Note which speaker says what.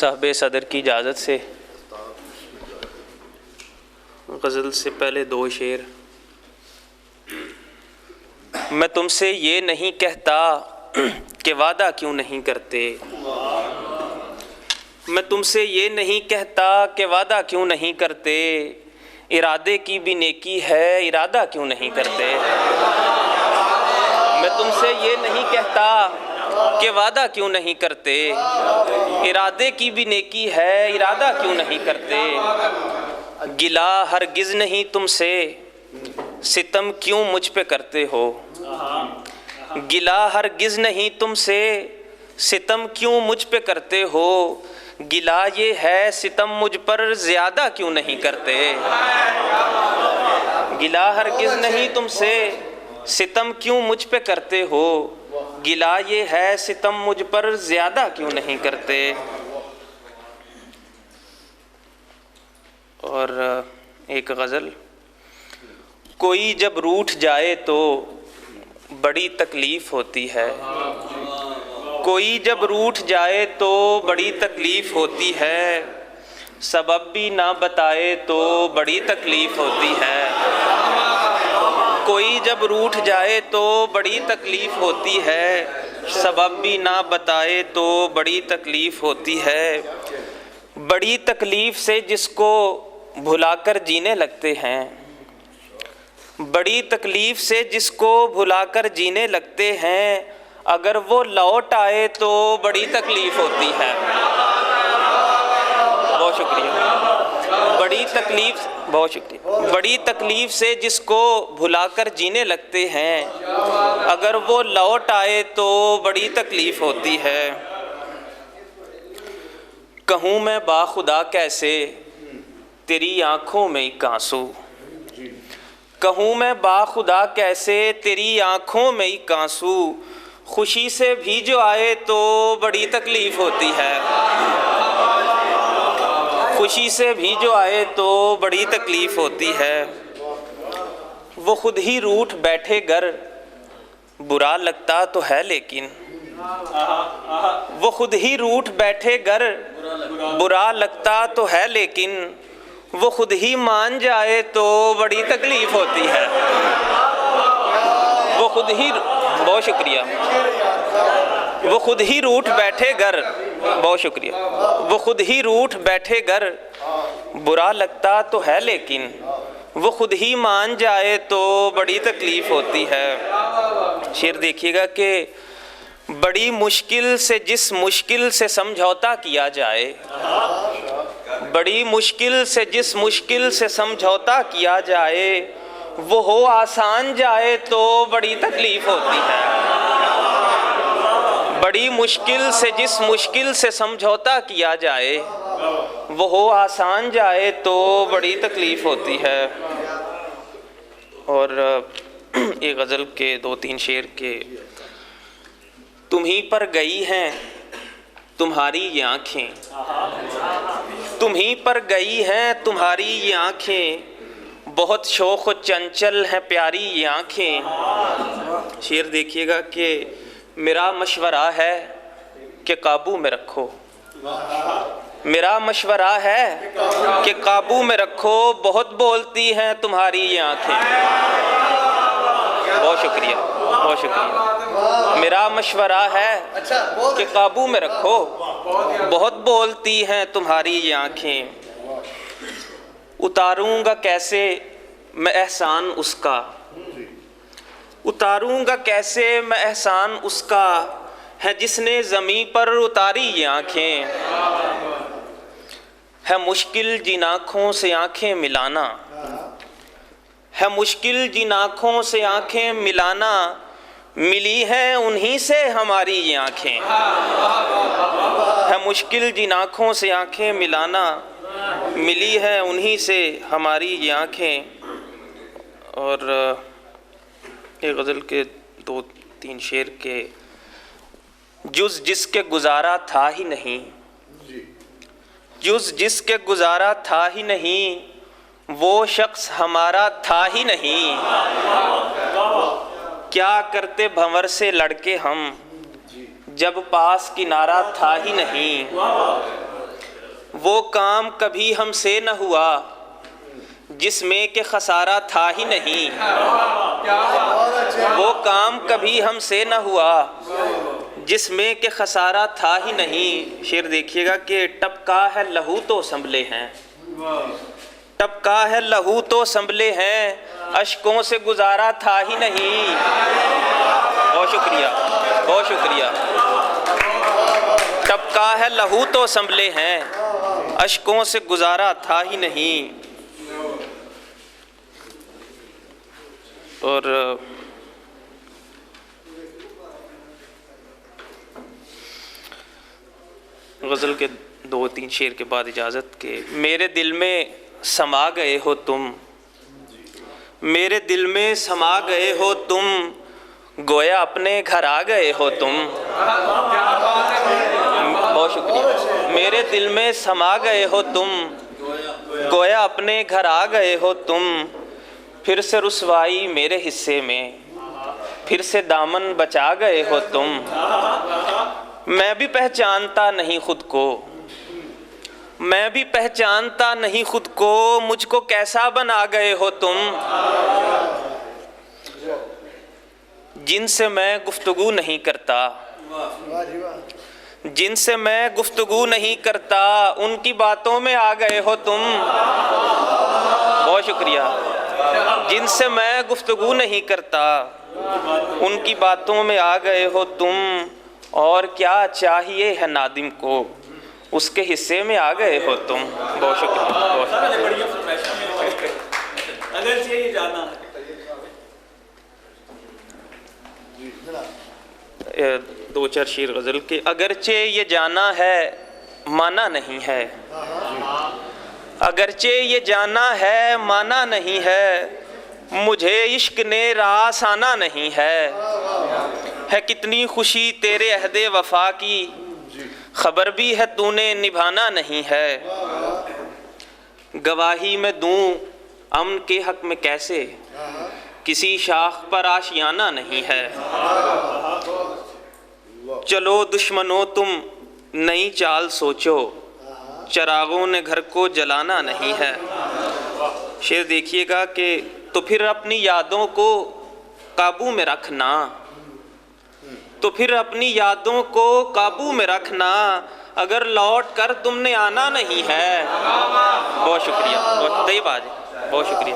Speaker 1: صاحب صدر کی اجازت سے غزل سے پہلے دو شعر۔ میں تم سے یہ نہیں کہتا کہ وعدہ کیوں نہیں کرتے، میں تم سے یہ نہیں کہتا کہ وعدہ کیوں نہیں کرتے، ارادے کی بھی نیکی ہے ارادہ کیوں نہیں کرتے۔ میں تم سے یہ نہیں کہتا کہ وعدہ کیوں نہیں کرتے، ارادے کی بھی نیکی ہے ارادہ کیوں نہیں کرتے۔ گلہ ہرگز نہیں تم سے ستم کیوں مجھ پہ کرتے ہو، گلہ ہرگز نہیں تم سے ستم کیوں مجھ پہ کرتے ہو، گلہ یہ ہے ستم مجھ پر زیادہ کیوں نہیں کرتے۔ گلہ ہرگز نہیں تم سے ستم کیوں مجھ پہ کرتے ہو، گلہ یہ ہے ستم مجھ پر زیادہ کیوں نہیں کرتے۔ اور ایک غزل، کوئی جب روٹھ جائے تو بڑی تکلیف ہوتی ہے، کوئی جب روٹھ جائے تو بڑی تکلیف ہوتی ہے، سبب بھی نہ بتائے تو بڑی تکلیف ہوتی ہے۔ کوئی جب روٹھ جائے تو بڑی تکلیف ہوتی ہے، سبب بھی نہ بتائے تو بڑی تکلیف ہوتی ہے۔ بڑی تکلیف سے جس کو بھلا کر جینے لگتے ہیں، بڑی تکلیف سے جس کو بھلا کر جینے لگتے ہیں، اگر وہ لوٹ آئے تو بڑی تکلیف ہوتی ہے۔ بہت شکریہ۔ بڑی تکلیف، بہت شکریہ۔ بڑی تکلیف سے جس کو بھلا کر جینے لگتے ہیں، اگر وہ لوٹ آئے تو بڑی تکلیف ہوتی ہے۔ کہوں میں باخدا کیسے تیری آنکھوں میں ایک آنسو، کہوں میں باخدا کیسے تیری آنکھوں میں ایک آنسو، خوشی سے بھی جو آئے تو بڑی تکلیف ہوتی ہے۔ خوشی سے بھی جو آئے تو بڑی تکلیف ہوتی ہے۔ وہ خود ہی روٹھ بیٹھے گر برا لگتا تو ہے لیکن، وہ خود ہی روٹھ بیٹھے گر برا لگتا تو ہے لیکن، وہ خود ہی مان جائے تو بڑی تکلیف ہوتی ہے۔ وہ خود ہی، بہت شکریہ۔ وہ خود ہی روٹھ بیٹھے گر، بہت شکریہ۔ وہ خود ہی روٹھ بیٹھے گر برا لگتا تو ہے لیکن، وہ خود ہی مان جائے تو بڑی تکلیف ہوتی ہے۔ شعر دیکھیے گا کہ بڑی مشکل سے جس مشکل سے سمجھوتا کیا جائے، بڑی مشکل سے جس مشکل سے سمجھوتا کیا جائے، وہ ہو آسان جائے تو بڑی تکلیف ہوتی ہے۔ بڑی مشکل سے جس مشکل سے سمجھوتا کیا جائے، وہ ہو آسان جائے تو بڑی تکلیف ہوتی ہے۔ اور ایک غزل کے دو تین شعر کے، تمہیں پر گئی ہیں تمہاری یہ آنکھیں، تمہیں پر گئی ہیں تمہاری یہ آنکھیں، بہت شوق و چنچل ہے پیاری یہ آنکھیں۔ شعر دیکھیے گا کہ میرا مشورہ ہے کہ قابو میں رکھو، میرا مشورہ ہے کہ قابو میں رکھو، بہت بولتی ہیں تمہاری یہ آنکھیں۔ بہت شکریہ، بہت شکریہ۔ میرا مشورہ ہے کہ قابو میں رکھو، بہت بولتی ہیں تمہاری یہ آنکھیں۔ اتاروں گا کیسے میں احسان اس کا، اتاروں گا کیسے میں احسان اس کا، ہے جس نے زمیں پر اتاری یہ آنکھیں۔ ہے مشکل جن آنکھوں سے آنکھیں ملانا، ہے مشکل جن آنکھوں سے آنکھیں ملانا، ملی ہیں انہی سے ہماری یہ آنکھیں۔ ہے مشکل جن آنکھوں سے آنکھیں ملانا، ملی ہے انہی سے ہماری یہ آنکھیں۔ اور ایک غزل کے دو تین شعر کے، جز جس کے گزارا تھا ہی نہیں، جز جس کے گزارا تھا ہی نہیں، وہ شخص ہمارا تھا ہی نہیں۔ کیا کرتے بھنور سے لڑکے ہم، جب پاس کنارہ تھا ہی نہیں۔ وہ کام کبھی ہم سے نہ ہوا جس میں کہ خسارہ تھا ہی نہیں، وہ کام کبھی ہم سے نہ ہوا جس میں کہ خسارہ تھا ہی نہیں۔ شعر دیکھیے گا کہ ٹپکا ہے لہو تو سنبھلے ہیں، ٹپکا ہے لہو تو سنبھلے ہیں، اشکوں سے گزارا تھا ہی نہیں۔ بہت شکریہ، بہت شکریہ۔ ٹپکا ہے لہو تو سنبھلے ہیں، اشکوں سے گزارا تھا ہی نہیں۔ اور غزل کے 2-3 شعر کے بعد اجازت کہ میرے دل میں سما گئے ہو تم، میرے دل میں سما گئے ہو تم، گویا اپنے گھر آ گئے ہو تم۔ بہت شکریہ۔ میرے دل میں سما گئے ہو تم، گویا اپنے گھر آ گئے ہو تم، پھر سے رسوائی میرے حصے میں، پھر سے دامن بچا گئے ہو تم۔ میں بھی پہچانتا نہیں خود کو، میں بھی پہچانتا نہیں خود کو، مجھ کو کیسا بنا گئے ہو تم۔ جن سے میں گفتگو نہیں کرتا، جن سے میں گفتگو نہیں کرتا، ان کی باتوں میں آ گئے ہو تم۔ بہت شکریہ۔ جن سے میں گفتگو نہیں کرتا، ان کی باتوں میں آ گئے ہو تم، اور کیا چاہیے ہے نادم کو، اس کے حصے میں آ گئے ہو تم۔ بہت شکریہ۔
Speaker 2: اگر یہ جانا
Speaker 1: ہے 2-4 شعر غزل کے۔ اگرچہ یہ جانا ہے مانا نہیں ہے، اگرچہ یہ جانا ہے مانا نہیں ہے، مجھے عشق نے راہ آسانا نہیں ہے کتنی خوشی تیرے عہد وفا کی، خبر بھی ہے تو نے نبھانا نہیں ہے۔ گواہی میں دوں امن کے حق میں کیسے، کسی شاخ پر آشیانہ نہیں ہے۔ چلو دشمنوں تم نئی چال سوچو، چراغوں نے گھر کو جلانا نہیں ہے۔ شعر دیکھیے گا کہ تو پھر اپنی یادوں کو قابو میں رکھنا، تو پھر اپنی یادوں کو قابو میں رکھنا، اگر لوٹ کر تم نے آنا نہیں ہے۔ بہت شکریہ، بہت طیب آج، بہت شکریہ۔